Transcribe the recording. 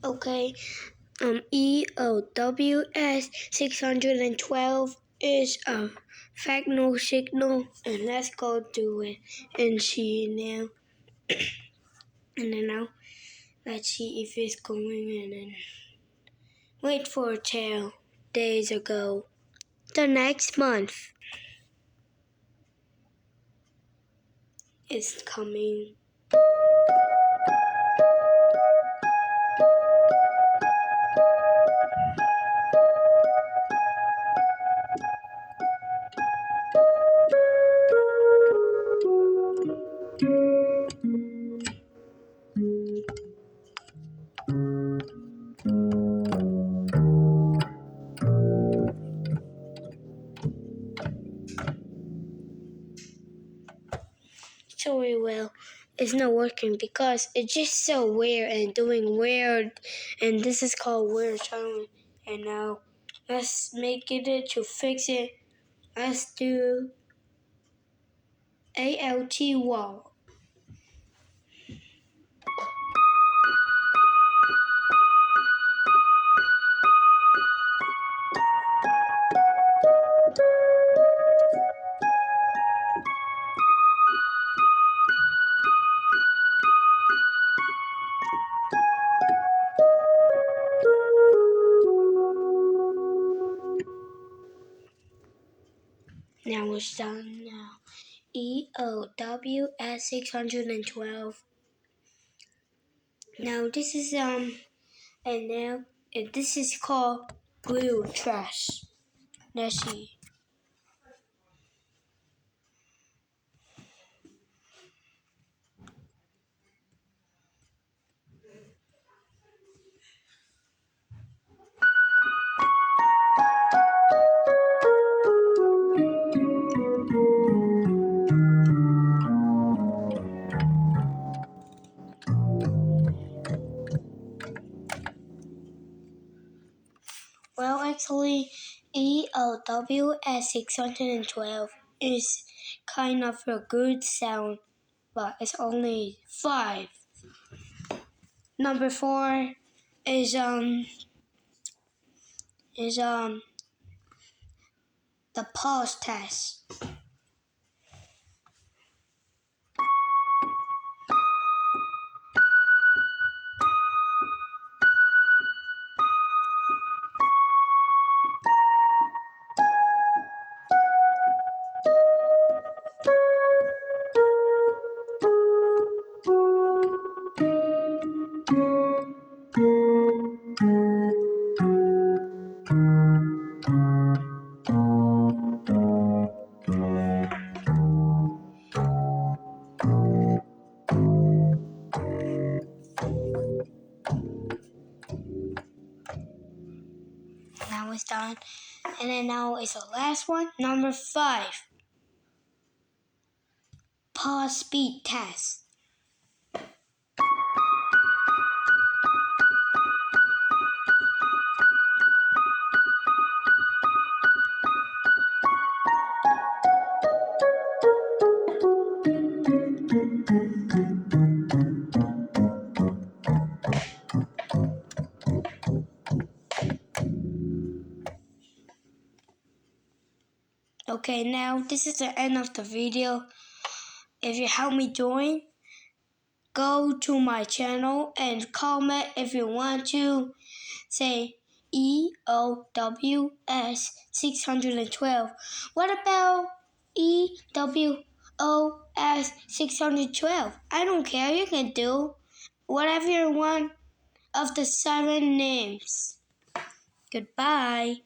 Okay, eows 612 is a fractal signal, and let's go do it and see now. And then now, let's see if it's going in and wait for it 10 days ago. The next month is coming. Sorry, well, it's not working because it's just so weird and doing weird, and this is called weird sound. And now, let's make it to fix it. Let's do ALT wall. Now it's done now. EOWS 612. Now this is and now this is called blue trash. Let's see. Well, actually, EOWS 612 is kind of a good sound, but it's only 5. Number 4 is the pause test. Now it's done. And then now is the last one, number 5. Pause speed test. Okay, now this is the end of the video. If you help me join, go to my channel and comment if you want to. Say EOWS 612. What about EWOS 612? I don't care, you can do whatever you want of the 7 names. Goodbye.